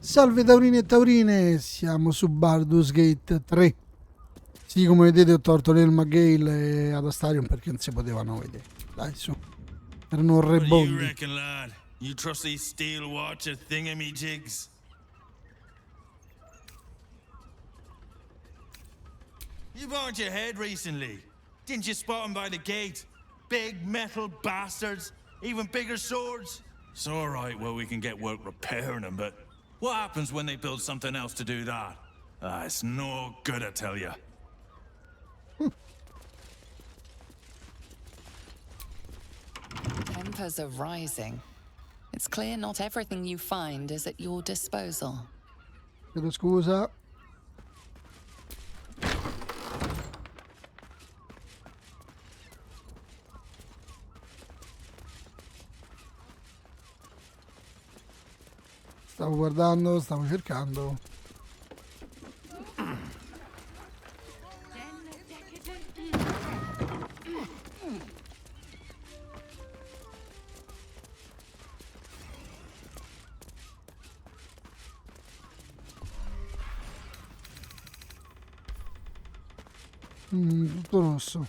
Salve Taurini e Taurine, siamo su Baldur's Gate 3. Sì, come vedete ho tolto l'Elma Gale e ad Astarion perché non si potevano vedere. Dai, su. Erano What do you rebondi. reckon, lad? You trust these steel watcher thingamajigs? You burned your head recently. Didn't you spot them by the gate? Big metal bastards, even bigger swords. It's all right, well, we can get work repairing them, but what happens when they build something else to do that? It's no good, I tell you. Tempers are rising. It's clear not everything you find is at your disposal. Chiedo scusa. Stavo guardando, stavo cercando. Tutto rosso.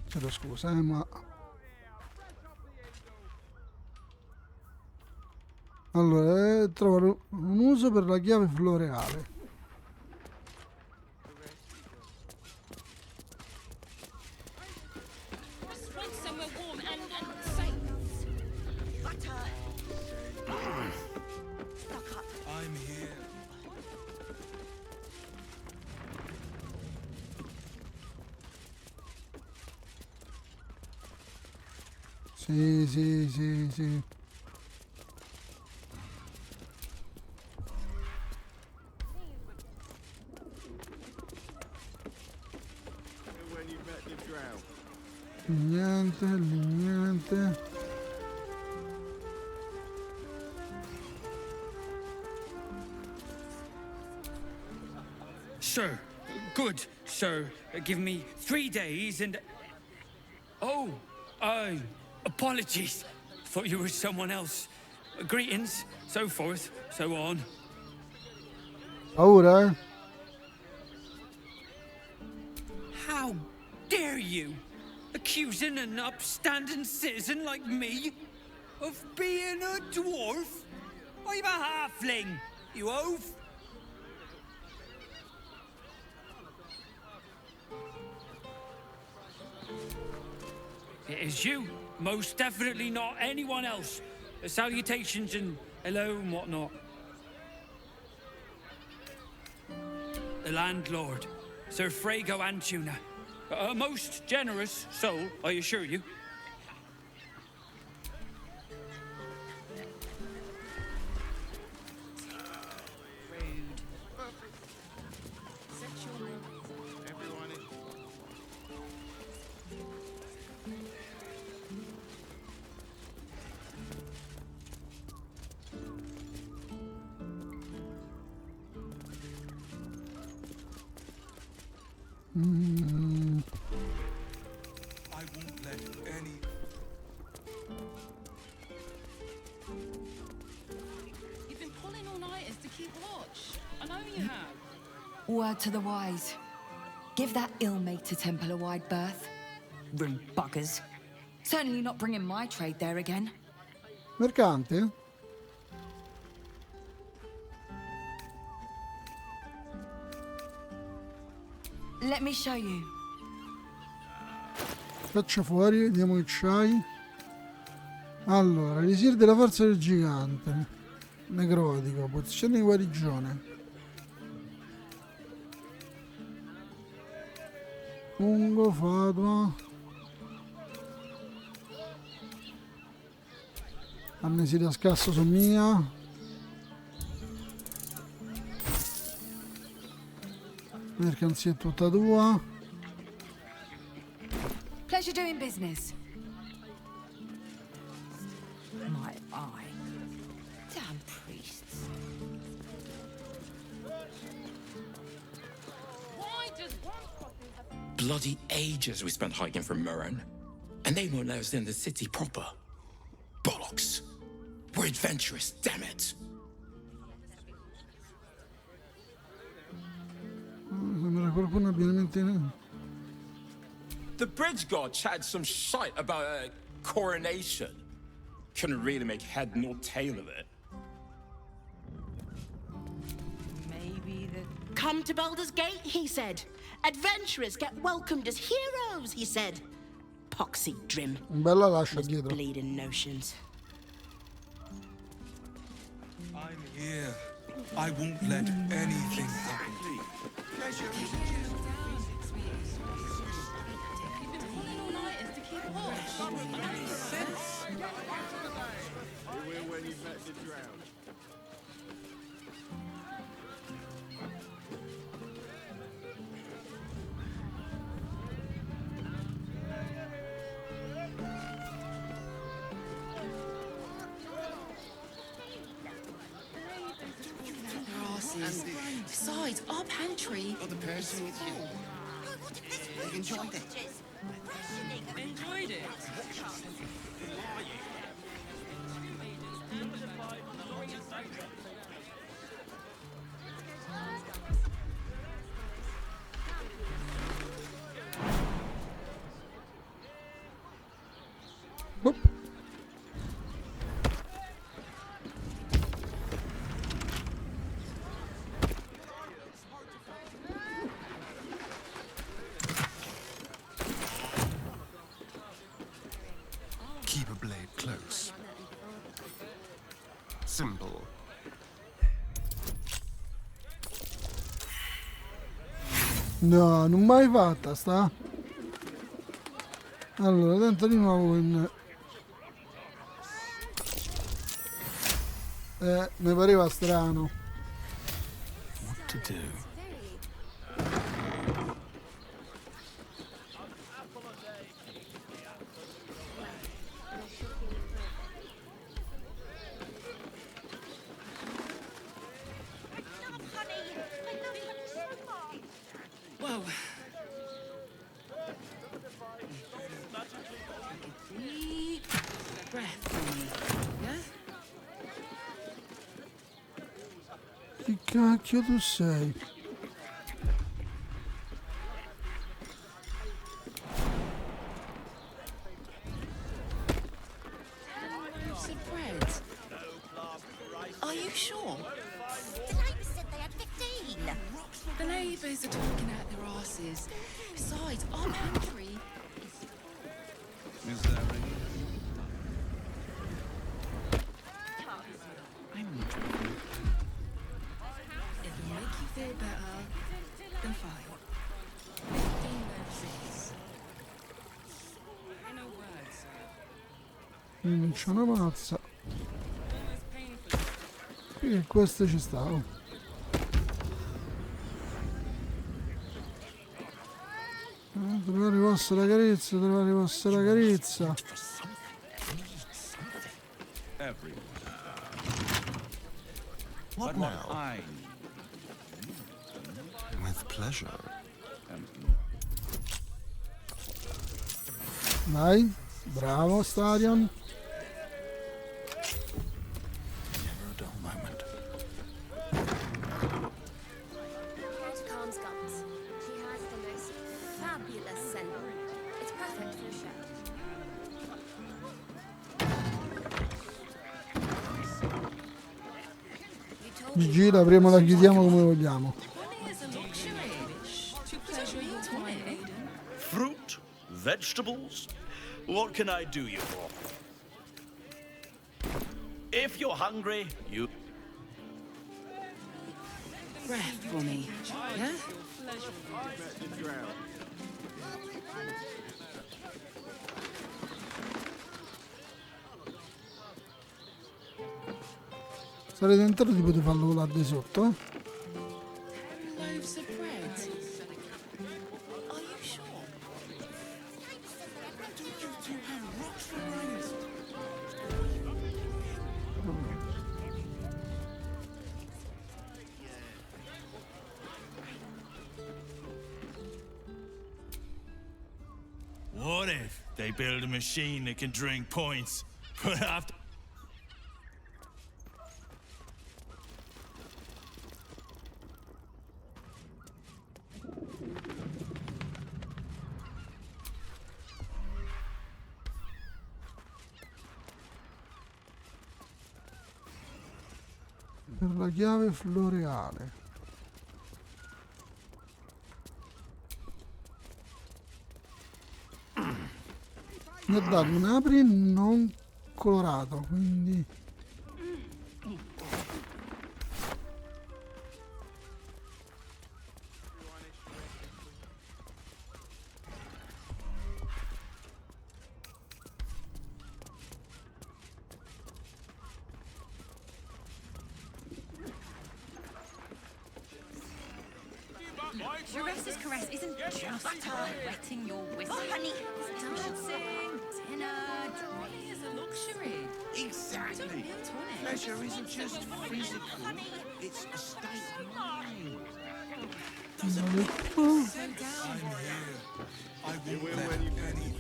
Chiedo scusa, ma... Allora, trovare un uso per la chiave floreale. Sì. Niente. Sir, good, sir. Give me 3 days and... Oh, apologies. Thought you were someone else. Greetings, so forth, so on. Paura, eh? How dare you? Accusing an upstanding citizen like me of being a dwarf? I'm a halfling, you oaf. It is you, most definitely not anyone else. Salutations and hello and whatnot. The landlord, Sir Frago Antuna. A most generous soul, I assure you. I won't let any... You've been pulling all-nighters to keep watch. I know you have. Word to the wise. Give that ill-mated temple a wide berth. Rude buggers. Certainly not bringing my trade there again. Mercante? Let me show you. Faccia fuori, vediamo che c'hai. Allora, elisir della forza del gigante. Necrotico, pozione di guarigione. Fungo, fatua. Amnesia da scasso su mia. Mercanzia è tutta tua. Pleasure doing business. My eye. Damn priests. bloody ages we spent hiking from Murren. And they won't let us in the city proper. Bollocks. We're adventurous, damn it. Sembra qualcuno abbiamente... The bridge god chatted some shite about a coronation. Couldn't really make head nor tail of it. Maybe the... Come to Baldur's Gate, he said. Adventurers get welcomed as heroes, he said. Poxy Drim. Bella lascia His dietro. bleeding notions. I'm here. I won't let anything happen. You've been pulling all nighters to keep watch. I know you Besides, our pantry. Got the person with you. You enjoyed it. Enjoyed it. Boop. Keep a blade close. Simple. No, non mai fatta sta. Allora, tenta di nuovo in... mi pareva strano. What to do? Whoa. Deep breath for me. Yeah? Che cacchio tu sei? Loaves of bread. Are you sure? The neighbours said they had 15. The neighbours are talking out their asses. Besides, our pantry. Is that right? It'll make you feel better. Then fine. 15 loaves. No words. Non c'è una mazza. Qui questo ci stavo. Trovare i vostri la carezza, trovare i vostri la carezza. Everyone. What But now? what I With pleasure. Dai, bravo Stadion. Never a dull moment. Here's Khan's gums. He has the most fabulous scent. It's perfect for a show. You told me GG, la prima la chiudiamo come vogliamo. Money is a luxury. To pleasure your time. Fruit? Vegetables? What can I do you for? If you're hungry, you... Breath for me. Yeah? Sarei tentato di poter farlo volare di sotto. Loaves of bread. Are you sure? What if they build a machine that can drink points, but after... Per la chiave floreale. Mi ha dato un apri non colorato, quindi Cares's caress isn't just wetting your whistle. Oh, honey. Dancing, dinner, drawing is a luxury. Exactly. Pleasure isn't just physical, it's a state of mind. I'm here. I won't let anything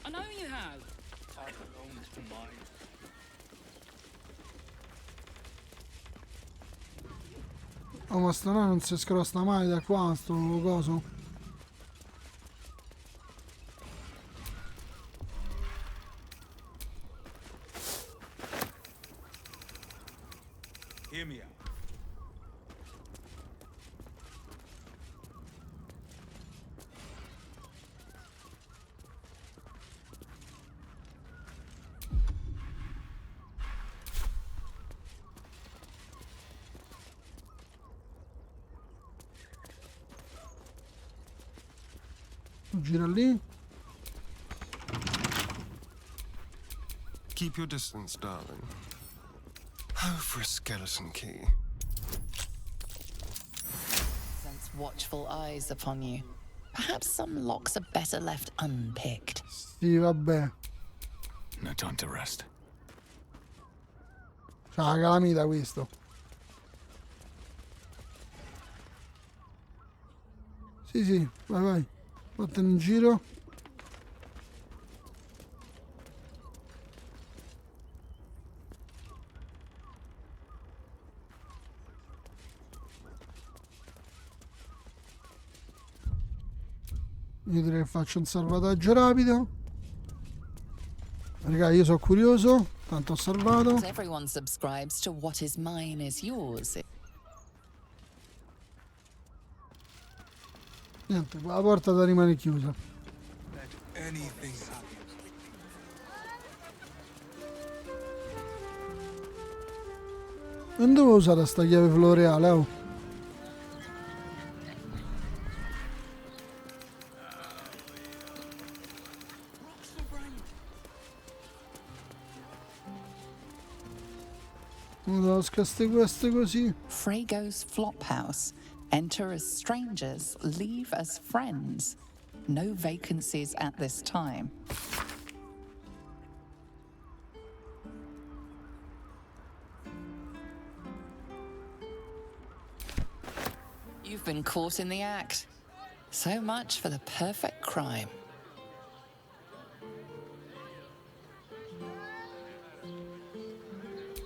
I know you have. Time alone is for mine. oh, ma sto no, non si scrosta mai da qua sto coso. Hear me out. Gira lì. Keep your distance, darling. Oh, for a skeleton key. Sense watchful eyes upon you. Perhaps some locks are better left unpicked. Sì, vabbè. No time to rest. C'ha la calamita questo. Sì, sì, vai, vai. Vattene in giro. Io direi che faccio un salvataggio rapido. Raga, io sono curioso. Tanto ho salvato. Everyone subscribes to what is mine is yours. Niente, la porta da rimane chiusa. Let anything happen. Non devo usare sta chiave floreale, oh. Non devo scastare queste così. Frago's Flophouse. Enter as strangers, leave as friends. No vacancies at this time. You've been caught in the act. So much for the perfect crime.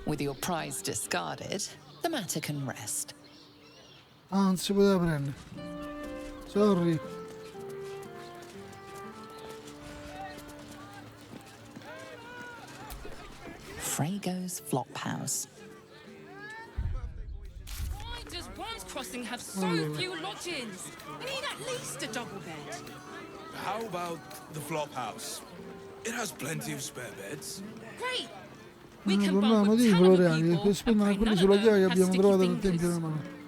With your prize discarded, the matter can rest. Ah, non si poteva prendere. Sorry. Frago's Flophouse. Why does one's crossing have so few lodgings? We need at least a double bed. How about the flop house? It has plenty of spare beds. Great. Non è un problema di floreali, per spendere quelli sulla chiave che abbiamo trovato nel tempio romano.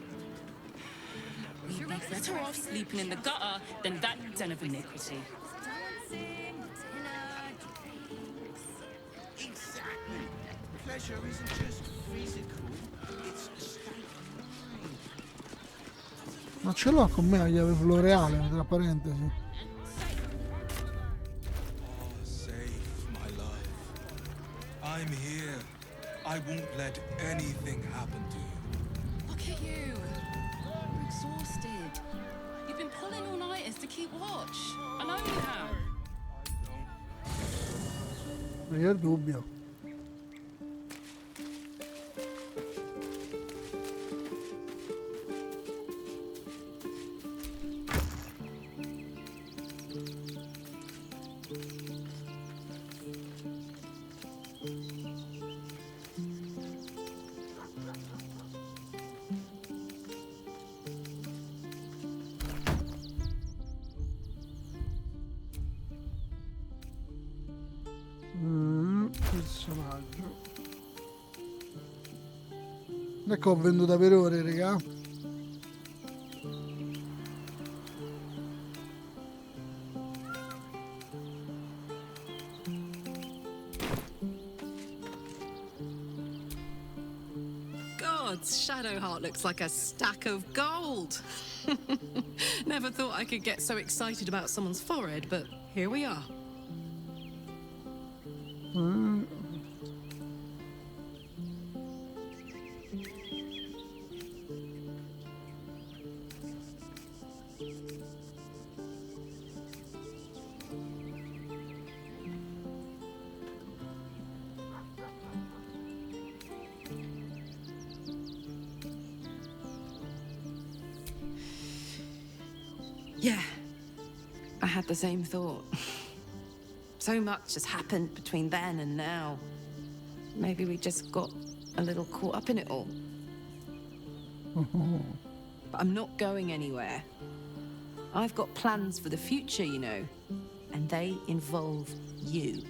You're better off sleeping in the gutter than that den of iniquity. Exactly. Pleasure isn't just physical, it's a state of mind. Ma ce l'ho con me la chiave floreale, tra parentesi. Save my life. I'm here. I won't let anything happen to you. Look at you. You're exhausted. You've been pulling all-nighters to keep watch. I know you have. Che dubbio. Personaggio. Ecco, ho venduta per ore, raga. God's Shadowheart looks like a stack of gold. Never thought I could get so excited about someone's forehead, but here we are. Yeah, I had the same thought. So much has happened between then and now. Maybe we just got a little caught up in it all. But I'm not going anywhere. I've got plans for the future, you know, and they involve you.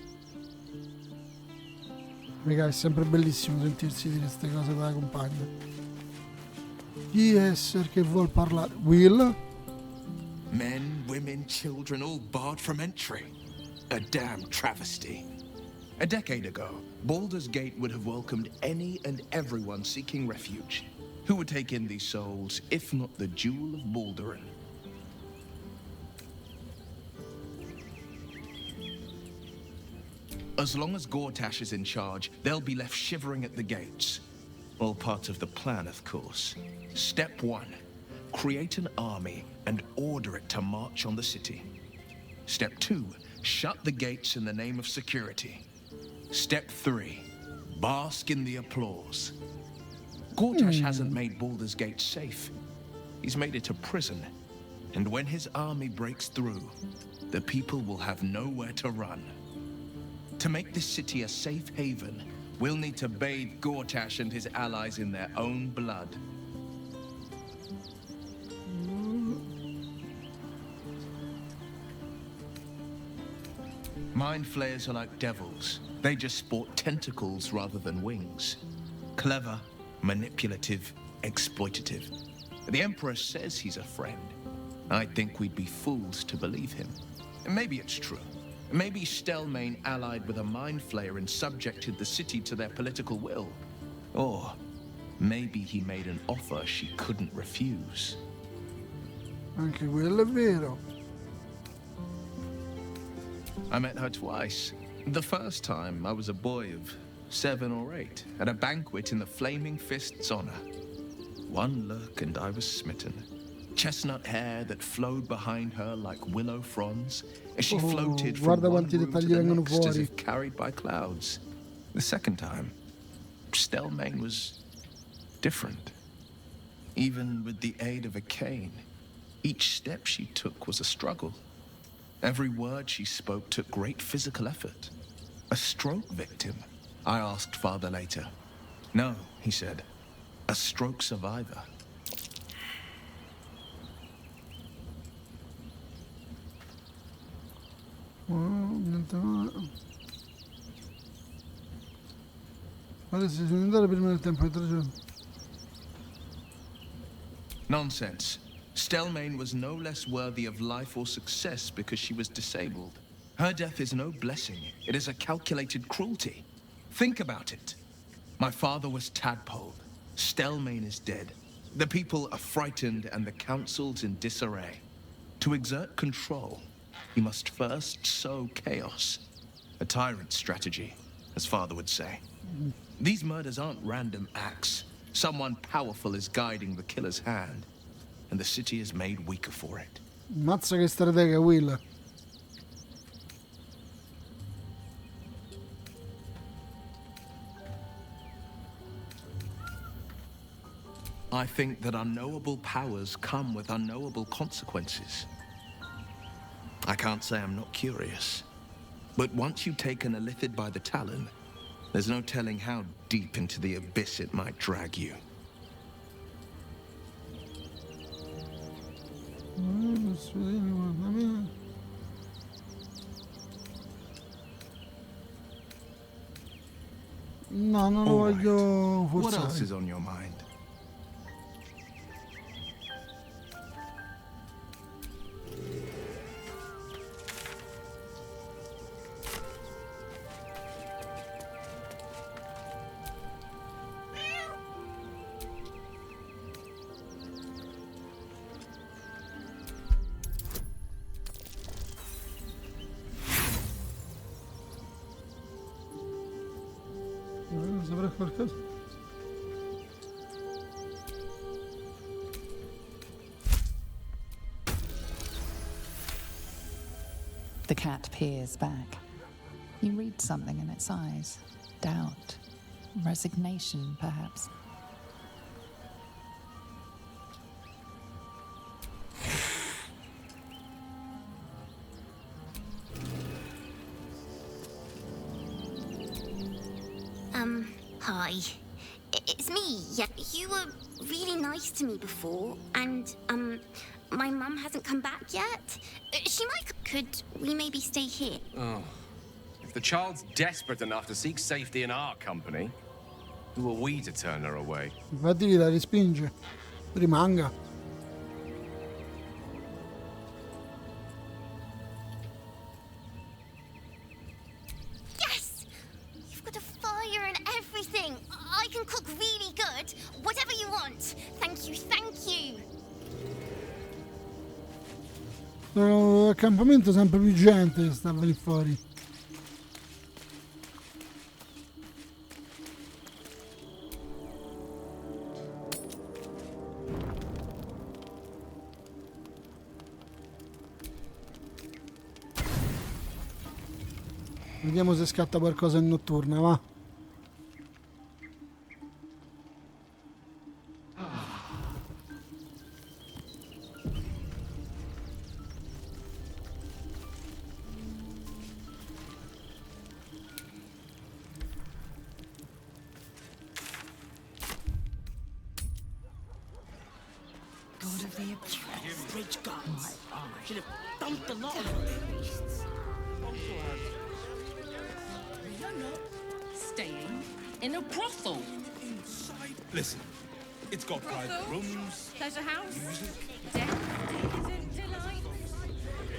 Raga, è sempre bellissimo sentirsi dire queste cose con la compagna. Chi esser che vuol parlare? Will? Men, women, children, all barred from entry. A damn travesty. A decade ago, Baldur's Gate would have welcomed any and everyone seeking refuge. Who would take in these souls, if not the Jewel of Baldur? As long as Gortash is in charge, they'll be left shivering at the gates. All part of the plan, of course. Step 1. Create an army and order it to march on the city. Step 2. Shut the gates in the name of security. Step 3. Bask in the applause. Gortash hasn't made Baldur's Gate safe. He's made it a prison. And when his army breaks through, the people will have nowhere to run. To make this city a safe haven, we'll need to bathe Gortash and his allies in their own blood. Mind flayers are like devils. They just sport tentacles rather than wings. Clever, manipulative, exploitative. The Emperor says he's a friend. I think we'd be fools to believe him. And maybe it's true. Maybe Stelmane allied with a mind flayer and subjected the city to their political will. Or maybe he made an offer she couldn't refuse. Anche quello è vero. I met her twice. The first time, I was a boy of 7 or 8, at a banquet in the Flaming Fist's honor. One look and I was smitten. Chestnut hair that flowed behind her like willow fronds as she floated from one room to the next as if carried by clouds. The second time, Stelmane was different. Even with the aid of a cane, each step she took was a struggle. Every word she spoke took great physical effort. A stroke victim? I asked Father later. No, he said. A stroke survivor. Adesso devo andare prima del tempo di 3 giorni. Nonsense. Stelmane was no less worthy of life or success because she was disabled. Her death is no blessing. It is a calculated cruelty. Think about it. My father was tadpoled. Stelmane is dead. The people are frightened and the council's in disarray. To exert control, you must first sow chaos. A tyrant's strategy, as father would say. These murders aren't random acts. Someone powerful is guiding the killer's hand, and the city is made weaker for it. Mazza che stratega, Will. I think that unknowable powers come with unknowable consequences. I can't say I'm not curious, but once you've taken a lithid by the talon, there's no telling how deep into the abyss it might drag you. No, non lo voglio What else forzare. is on your mind? Saprà qualcosa? The cat peers back. You read something in its eyes. Doubt. Resignation, perhaps. Hi. It's me. Yeah, you were really nice to me before, and, my mum hasn't come back yet. She might... Could we maybe stay here? Oh. If the child's desperate enough to seek safety in our company, who are we to turn her away? Infatti la respinge. Rimanga. Yes! You've got a fire and everything. I can cook really good. Whatever you want. Thank you, thank you. Accampamento sempre più gente stava lì fuori. Vediamo se scatta qualcosa in notturna, va. God of the accused, rich gods. Should have dumped a lot of priests. You're not staying in a brothel. Listen, it's got private rooms. Pleasure house.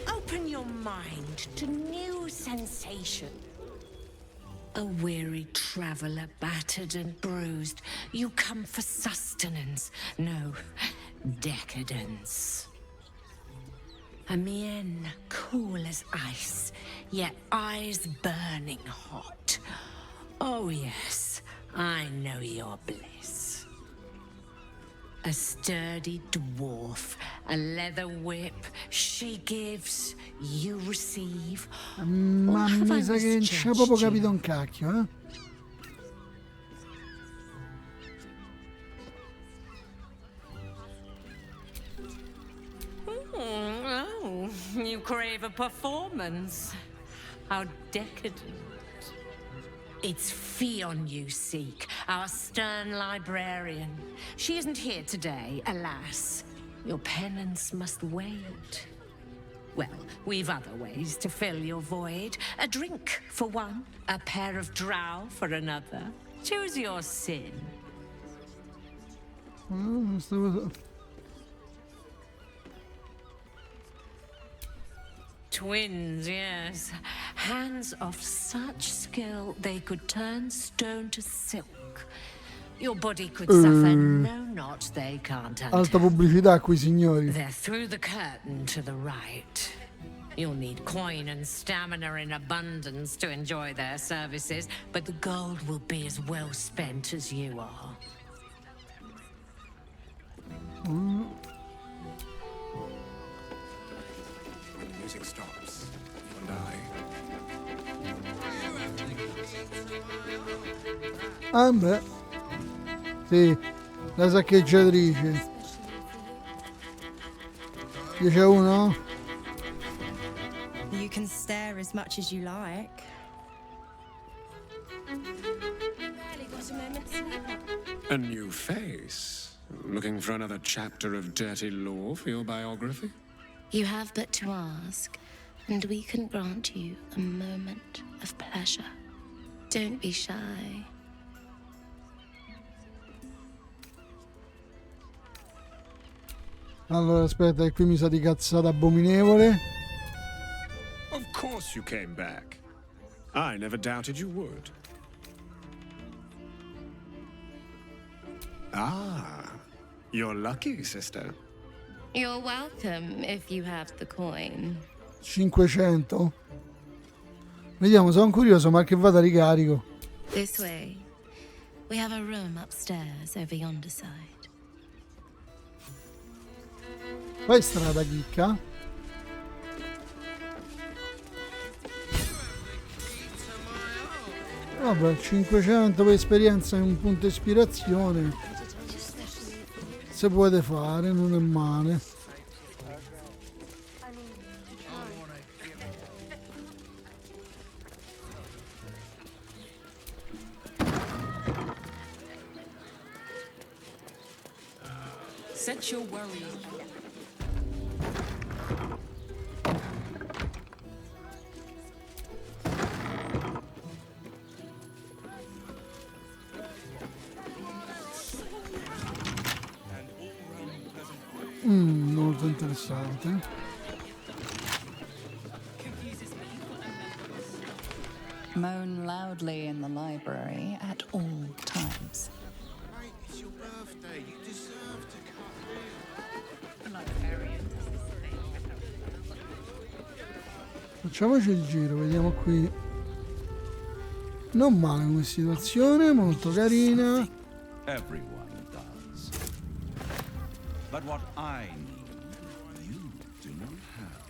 Open your mind to new sensation. A weary traveller, battered and bruised, you come for sustenance, no, decadence. A mien cool as ice, yet eyes burning hot. Oh yes, I know your bliss. A sturdy dwarf, a leather whip, she gives, you receive. Ma mi sa che non c'è proprio capito un cacchio, eh? Oh, you crave a performance. How decadent. It's Fionn you seek, our stern librarian. She isn't here today, alas. Your penance must wait. Well, we've other ways to fill your void. A drink for one, a pair of drow for another. Choose your sin. Twins, yes. Hands of such skill they could turn stone to silk. Your body could suffer no knot they can't undo. Alta pubblicità qui, signori. They're through the curtain to the right. You'll need coin and stamina in abundance to enjoy their services, but the gold will be as well spent as you are. When the music stops, you and I. Ah beh. Sì, la saccheggiatrice. 10-1? You can stare as much as you like. A new face. Looking for another chapter of dirty lore for your biography? You have but to ask, and we can grant you a moment of pleasure. Don't be shy. Allora aspetta, che qui mi sa di cazzata abominevole. Of course you came back. I never doubted you would. Ah, you're lucky, sister. You're welcome if you have the coin. 500. Vediamo, sono curioso, ma che vada a ricarico. This way. We have a room upstairs over yonder side. Vai strada, chicca. Vabbè, 500 per esperienza è un punto ispirazione. Se può fare, non è male. Set your worries. Molto interessante. Moan loudly in the library at all times. Mate, it's your birthday. You deserve to come. Facciamoci il giro, vediamo qui. Non male come situazione, molto carina. Everyone does. But what I need, you do not have.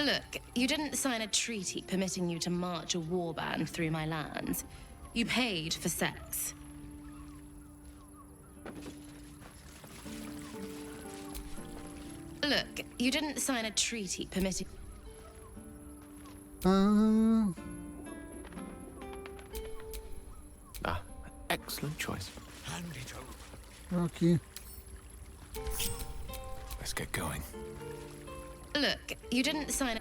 Look, you didn't sign a treaty permitting you to march a warband through my lands. You paid for sex. Look, you didn't sign a treaty permitting... Excellent choice. Hand it over. Ok. Let's get going. Look, you didn't sign...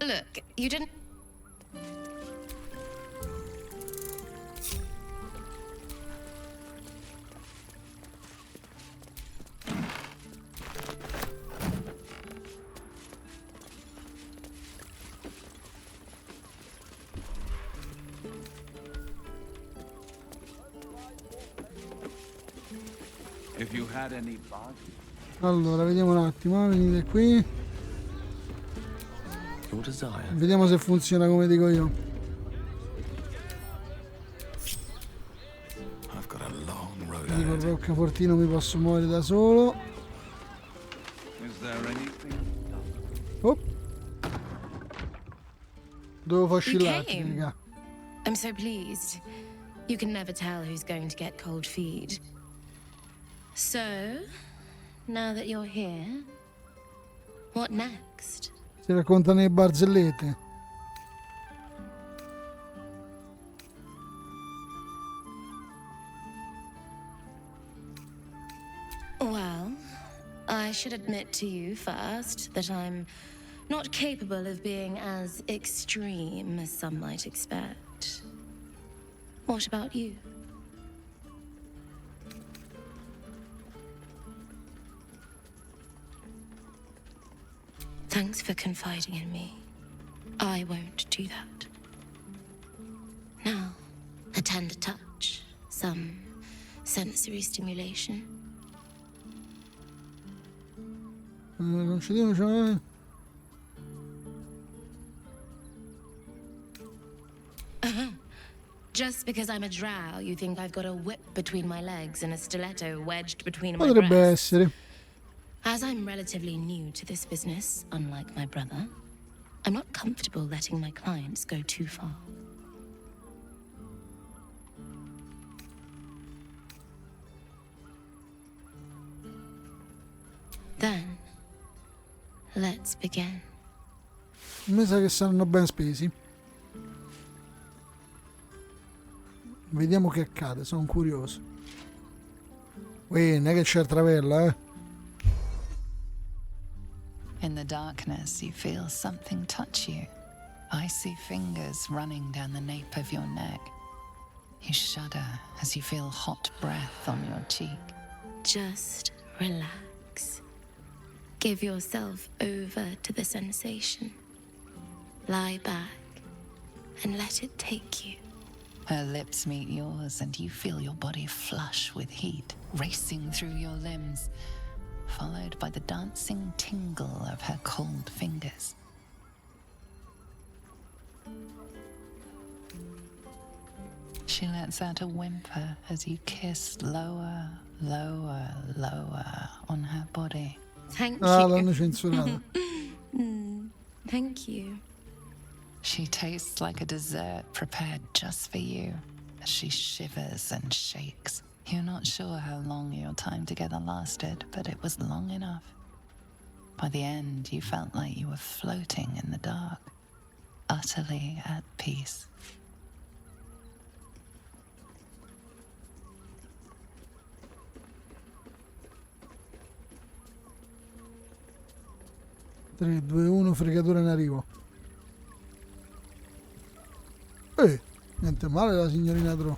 Look, you didn't... If you had any bargain. Allora, vediamo un attimo, venite qui. Your desire. Vediamo se funziona come dico io. I've got a long road Dico il ahead. roccafortino mi posso muovere da solo. Is there anything? Oh. Devo far You oscillare, came. raga. I'm so pleased. You can never tell who's going to get cold feet. So, now that you're here, what next? Si raccontano le barzellette. Well, I should admit to you first that I'm not capable of being as extreme as some might expect. What about you? Thanks for confiding in me. I won't do that. Now, a tender touch, some sensory stimulation. Non ci dico, cioè... Just because I'm a drow, you think I've got a whip between my legs and a stiletto wedged between my Potrebbe breasts? essere. As I'm relatively new to this business, unlike my brother, I'm not comfortable letting my clients go too far. Then, let's begin. Mi sa che saranno ben spesi. Vediamo che accade, sono curioso. Non è che c'è il traverla, eh? In the darkness, you feel something touch you. Icy fingers running down the nape of your neck. You shudder as you feel hot breath on your cheek. Just relax. Give yourself over to the sensation. Lie back and let it take you. Her lips meet yours and you feel your body flush with heat, racing through your limbs, followed by the dancing tingle of her cold fingers. She lets out a whimper as you kiss lower, lower, lower on her body. Thank Ah, you. l'hanno censurata. Thank you. She tastes like a dessert prepared just for you as she shivers and shakes. You're not sure how long your time together lasted, but it was long enough. By the end, you felt like you were floating in the dark, utterly at peace. Tre, due, uno, fregatura in arrivo. Niente male la signorina Dro.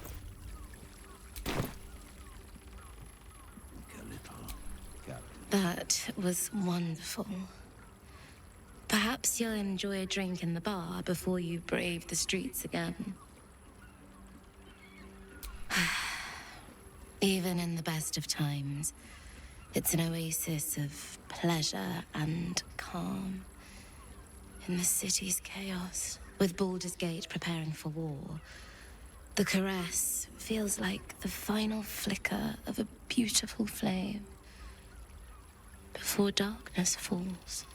That was wonderful. Perhaps you'll enjoy a drink in the bar before you brave the streets again. Even in the best of times, it's an oasis of pleasure and calm. In the city's chaos, with Baldur's Gate preparing for war, the caress feels like the final flicker of a beautiful flame before darkness falls.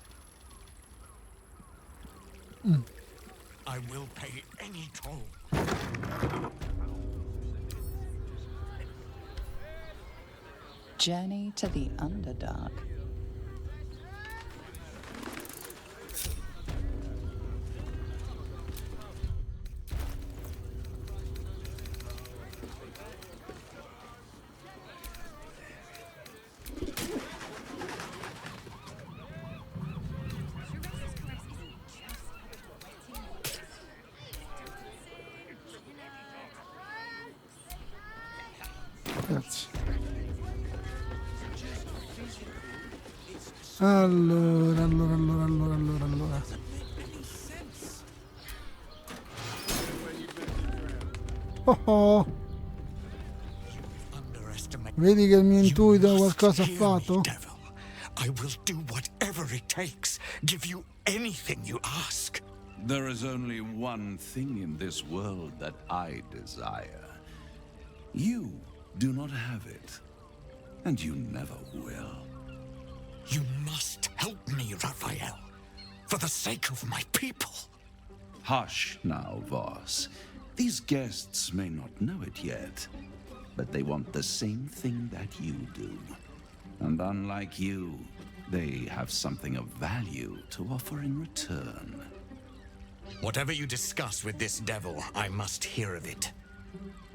I will pay any toll. Journey to the Underdark. Grazie. Allora. Oh. Vedi che il mio intuito qualcosa ha fatto? I will do whatever it takes. Give you anything you ask. There is only one thing in this world that I desire. You do not have it, and you never will. You must help me, Raphael, for the sake of my people. Hush now, Voss. These guests may not know it yet, but they want the same thing that you do. And unlike you, they have something of value to offer in return. Whatever you discuss with this devil, I must hear of it.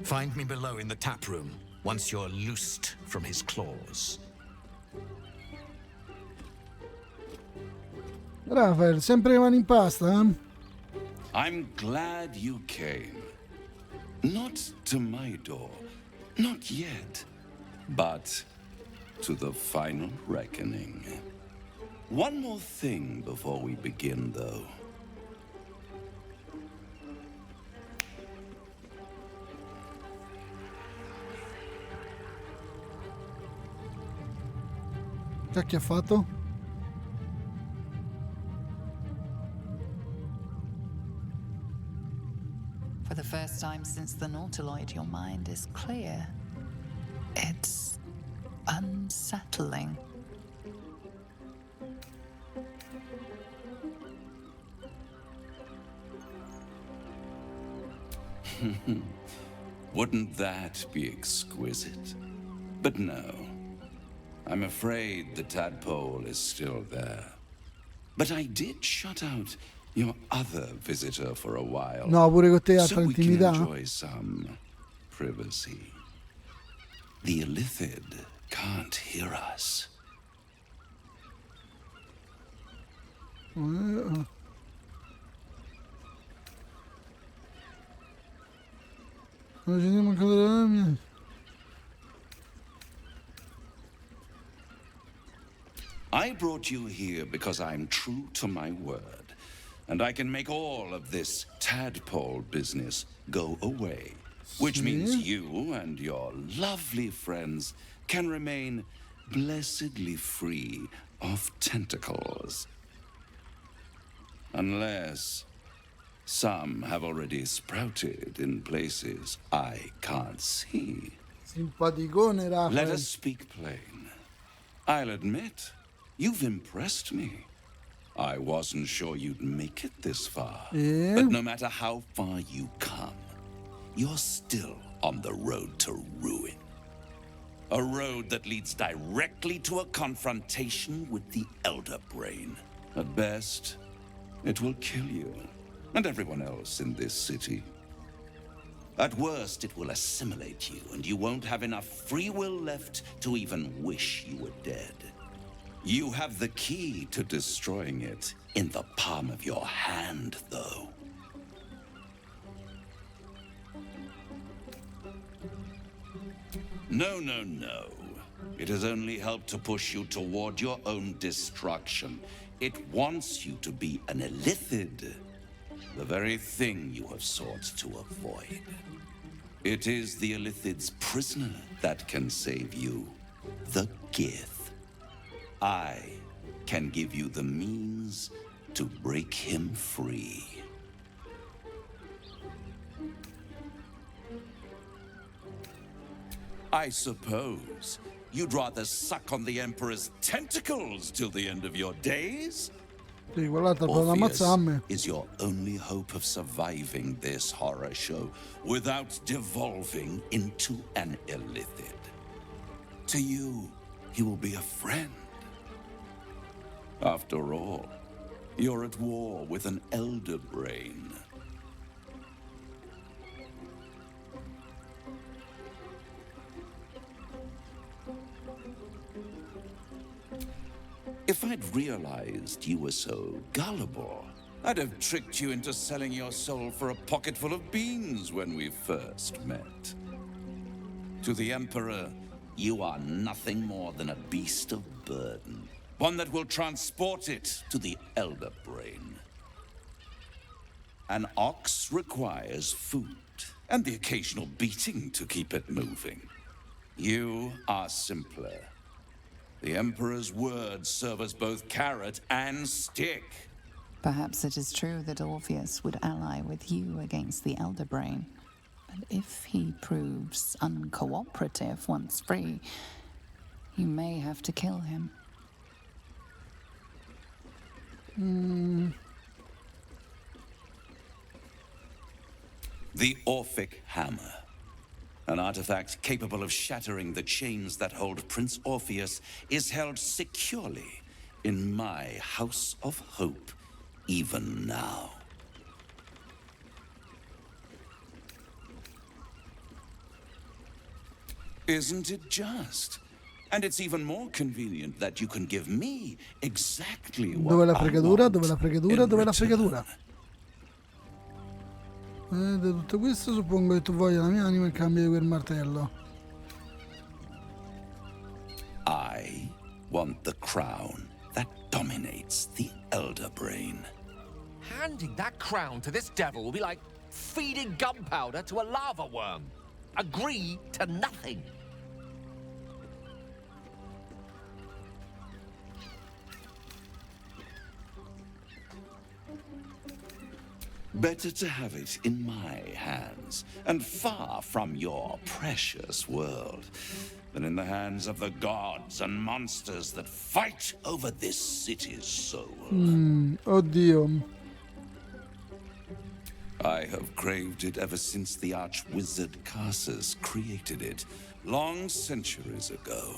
Find me below in the tap room, once you're loosed from his claws. Raphael, sempre le mani in pasta, eh? I'm glad you came. Not to my door, not yet, but to the final reckoning. One more thing before we begin, though. Che ha fatto? For the first time since the Nautiloid, your mind is clear. It's unsettling. Wouldn't that be exquisite? But no. I'm afraid the tadpole is still there. But I did shut out your other visitor for a while. No, pure con te ha so we can intimità. enjoy some privacy. The Illithid can't hear us. I brought you here because I'm true to my word, and I can make all of this tadpole business go away, which means you and your lovely friends can remain blessedly free of tentacles. Unless some have already sprouted in places I can't see. Simpaticone, Raphael. Let us speak plain. I'll admit, you've impressed me. I wasn't sure you'd make it this far. Yeah. But no matter how far you come, you're still on the road to ruin. A road that leads directly to a confrontation with the Elder Brain. At best, it will kill you and everyone else in this city. At worst, it will assimilate you, and you won't have enough free will left to even wish you were dead. You have the key to destroying it in the palm of your hand, though. No, no, no. It has only helped to push you toward your own destruction. It wants you to be an Illithid, the very thing you have sought to avoid. It is the Illithid's prisoner that can save you, the Gith. I can give you the means to break him free. I suppose you'd rather suck on the Emperor's tentacles till the end of your days? Sì, quell'altro per ammazzarmi. Is your only hope of surviving this horror show without devolving into an Illithid. To you, he will be a friend. After all, you're at war with an Elder Brain. If I'd realized you were so gullible, I'd have tricked you into selling your soul for a pocketful of beans when we first met. To the Emperor, you are nothing more than a beast of burden, one that will transport it to the Elder Brain. An ox requires food, and the occasional beating to keep it moving. You are simpler. The Emperor's words serve as both carrot and stick. Perhaps it is true that Orpheus would ally with you against the Elder Brain. But if he proves uncooperative once free, you may have to kill him. The Orphic Hammer. An artifact capable of shattering the chains that hold Prince Orpheus is held securely in my House of Hope, even now. Isn't it just? And it's even more convenient that you can give me exactly what Dove la I fregatura? want Dove la fregatura? in Dove la return. fregatura? Da tutto questo suppongo che tu voglia la mia anima in cambio di quel martello. I want the crown that dominates the Elder Brain. Handing that crown to this devil will be like feeding gunpowder to a lava worm. Agree to nothing. Better to have it in my hands, and far from your precious world, than in the hands of the gods and monsters that fight over this city's soul. Oddio. I have craved it ever since the arch-wizard Carsus created it, long centuries ago,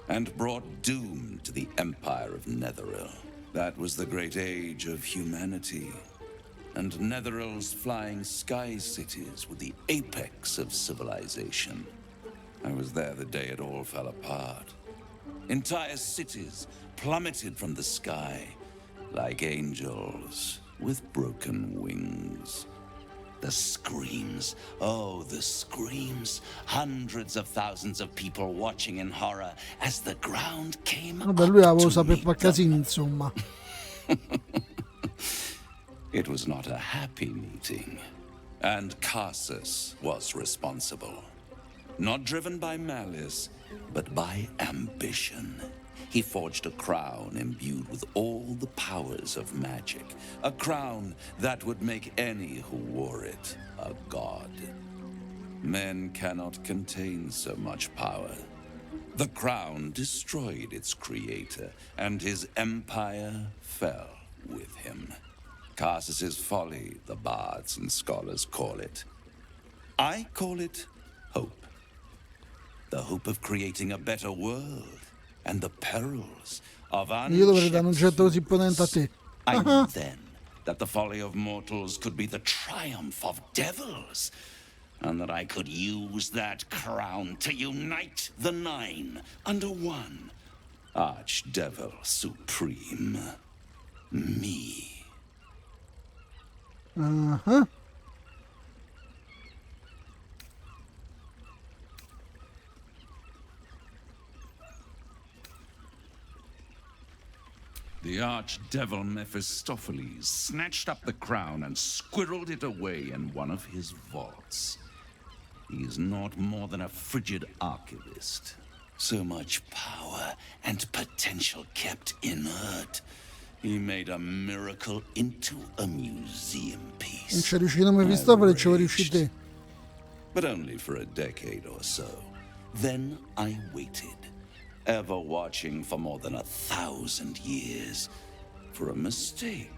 and brought doom to the Empire of Netheril. That was the great age of humanity, and Netheril's flying sky cities were the apex of civilization. I was there the day it all fell apart. Entire cities plummeted from the sky like angels with broken wings. The screams, oh, the screams. Hundreds of thousands of people watching in horror as the ground came up. Vabbè, lui avevo saper far casino, insomma. It was not a happy meeting, and Carsus was responsible. Not driven by malice, but by ambition. He forged a crown imbued with all the powers of magic. A crown that would make any who wore it a god. Men cannot contain so much power. The crown destroyed its creator, and his empire fell with him. Carsus's folly, the bards and scholars call it. I call it hope. The hope of creating a better world, and the perils of Io dovrei dare un oggetto così potente a te. I knew then that the folly of mortals could be the triumph of devils, and that I could use that crown to unite the nine under one Archdevil Supreme. Me. The archdevil Mephistopheles snatched up the crown and squirreled it away in one of his vaults. He is not more than a frigid archivist. So much power and potential kept inert. He made a miracle into a museum piece. Non c'è riuscito Mefistofele, ci vuoi riuscire te. But only for a decade or so. Then I waited, ever watching for more than 1,000 years, for a mistake,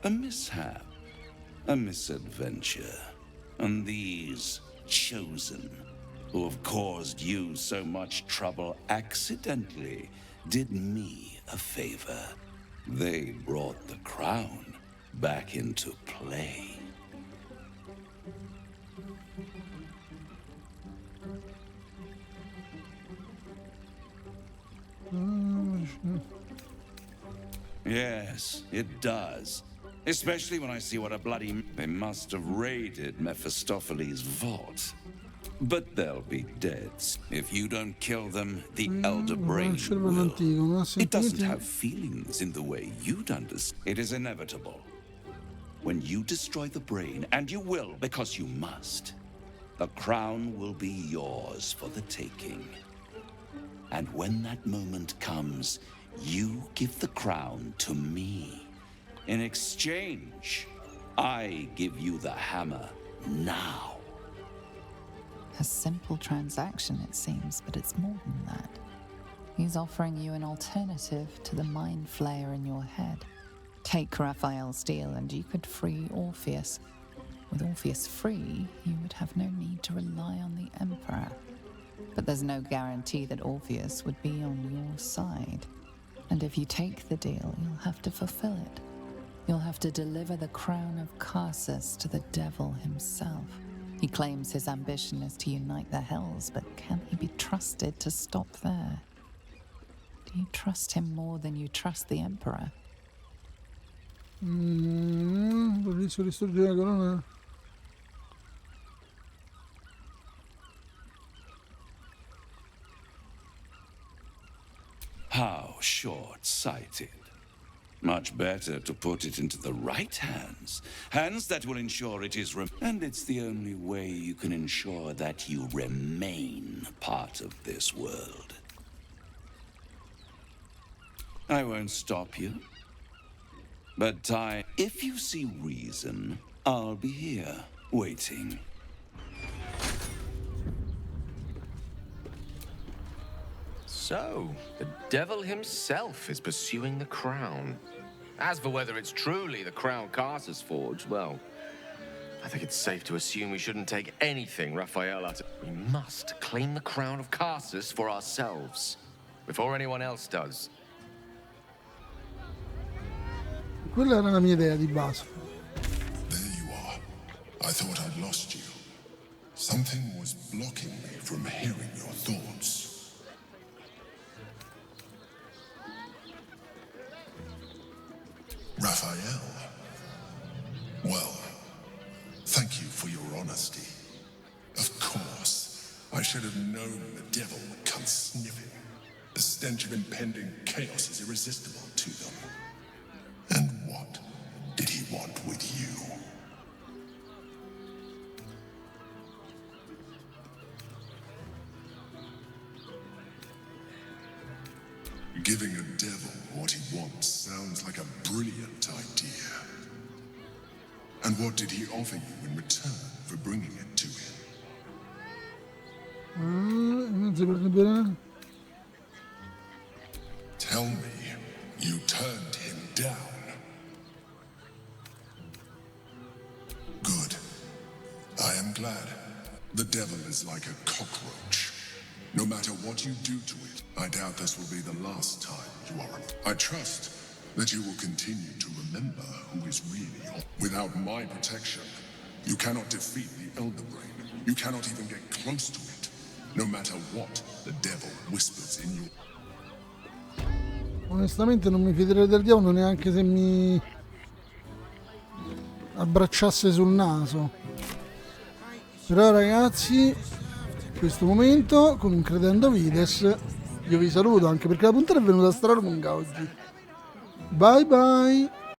a mishap, a misadventure. And these chosen, who have caused you so much trouble accidentally, did me a favor. They brought the crown back into play. Yes, it does. Especially when I see what a bloody... They must have raided Mephistopheles' vault. But they'll be dead. If you don't kill them, the Elder Brain will. It doesn't have feelings in the way you'd understand. It is inevitable. When you destroy the brain, and you will because you must, the crown will be yours for the taking. And when that moment comes, you give the crown to me. In exchange, I give you the hammer now. A simple transaction, it seems, but it's more than that. He's offering you an alternative to the mind flayer in your head. Take Raphael's deal and you could free Orpheus. With Orpheus free, you would have no need to rely on the Emperor. But there's no guarantee that Orpheus would be on your side. And if you take the deal, you'll have to fulfill it. You'll have to deliver the crown of Carsus to the devil himself. He claims his ambition is to unite the Hells, but can he be trusted to stop there? Do you trust him more than you trust the Emperor? Vorrei distruggere la corona. How short-sighted. Much better to put it into the right hands. Hands that will ensure it is and it's the only way you can ensure that you remain part of this world. I won't stop you. But if you see reason, I'll be here, waiting. So, the devil himself is pursuing the crown. As for whether it's truly the crown Carter's forged, well, I think it's safe to assume we shouldn't take anything Raphael uttered. We must claim the crown of Carsus for ourselves, before anyone else does. Quella era la mia idea di base. There you are. I thought I'd lost you. Something was blocking me from hearing your thoughts. Raphael. Well, thank you for your honesty. Of course, I should have known the devil would come sniffing. The stench of impending chaos is irresistible to them. And what did he want with you? Giving a devil what he wants sounds like a brilliant idea. And what did he offer you in return for bringing it to him? Tell me, you turned him down. Good. I am glad. The devil is like a cockroach. No matter what you do to it, I doubt this will be the last time you are. I trust that you will continue to remember who is really on. Without my protection, you cannot defeat the Elder Brain. You cannot even get close to it. No matter what the devil whispers in you. Onestamente non mi fiderei del diavolo neanche se mi abbracciasse sul naso. Però ragazzi, in questo momento con un Credendo Vides io vi saluto, anche perché la puntata è venuta stralunga oggi. Bye bye.